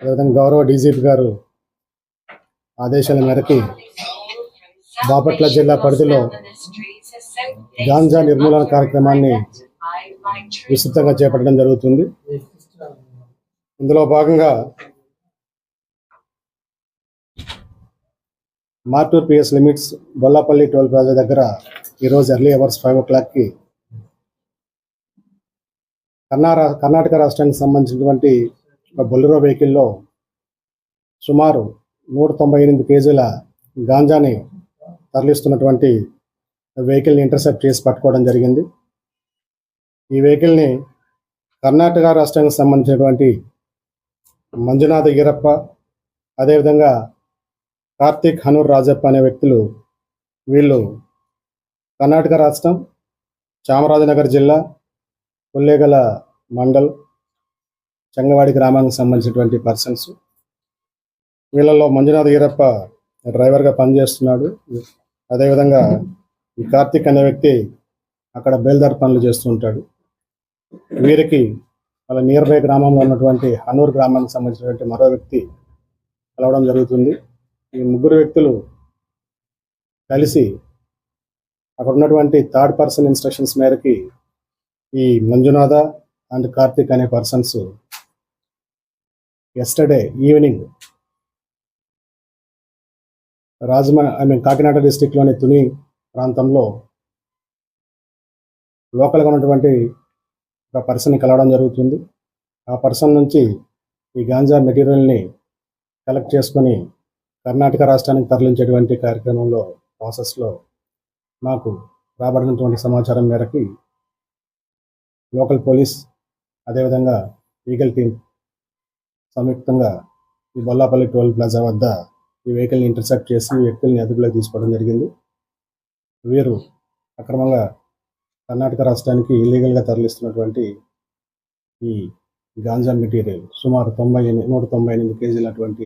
అదేవిధంగా గౌరవ డీజీపీ గారు ఆదేశాల మేరకు బాపట్ల జిల్లా పరిధిలో గాంజా నిర్మూలన కార్యక్రమాన్ని విస్తృతంగా చేపట్టడం జరుగుతుంది. ఇందులో భాగంగా Martur PS limits Bollapalli toll plaza దగ్గర ఈరోజు ఎర్లీ అవర్స్ 5 o'clockకి కర్ణాటక రాష్ట్రానికి సంబంధించినటువంటి ఒక బొలెరో వెహికల్లో సుమారు 198 కేజీల గాంజాని తరలిస్తున్నటువంటి వెహికల్ని ఇంటర్సెప్ట్ చేసి పట్టుకోవడం జరిగింది. ఈ వెహికల్ని కర్ణాటక రాష్ట్రానికి సంబంధించినటువంటి మంజునాథ ఈరప్ప, అదేవిధంగా కార్తీక్ హనూర్ రాజప్ప అనే వ్యక్తులు, వీళ్ళు కర్ణాటక రాష్ట్రం చామరాజనగర్ జిల్లా కొల్లేగల మండల్ చెంగవాడి గ్రామానికి సంబంధించినటువంటి పర్సన్స్. వీళ్ళలో మంజునాథ ఈరప్ప డ్రైవర్గా పనిచేస్తున్నాడు. అదేవిధంగా ఈ కార్తీక్ అనే వ్యక్తి అక్కడ బేల్దార్ పనులు చేస్తూ ఉంటాడు. వీరికి వాళ్ళ నియర్ బై గ్రామంలో ఉన్నటువంటి హనూర్ గ్రామానికి సంబంధించినటువంటి మరో వ్యక్తి కలవడం జరుగుతుంది. ఈ ముగ్గురు వ్యక్తులు కలిసి అక్కడ ఉన్నటువంటి థర్డ్ పర్సన్ ఇన్స్ట్రక్షన్స్ మేరకి ఈ మంజునాథ అండ్ కార్తిక్ అనే పర్సన్స్ ఎస్టర్డే ఈవినింగ్ కాకినాడ డిస్టిక్లోని తుని ప్రాంతంలో లోకల్గా ఉన్నటువంటి ఒక పర్సన్ని కలవడం జరుగుతుంది. ఆ పర్సన్ నుంచి ఈ గాంజా మెటీరియల్ని కలెక్ట్ చేసుకొని కర్ణాటక రాష్ట్రానికి తరలించేటువంటి కార్యక్రమంలో ప్రాసెస్లో మాకు రాబడినటువంటి సమాచారం మేరకు లోకల్ పోలీస్, అదేవిధంగా ఈగల్ టీం సంయుక్తంగా ఈ బొల్లాపల్లి టోల్ ప్లాజా వద్ద ఈ వెహికల్ని ఇంటర్సెప్ట్ చేసి ఈ వ్యక్తుల్ని అదుపులోకి తీసుకోవడం జరిగింది. వీరు అక్రమంగా కర్ణాటక రాష్ట్రానికి ఇల్లీగల్గా తరలిస్తున్నటువంటి ఈ గాంజా మెటీరియల్ సుమారు 198 కేజీలటువంటి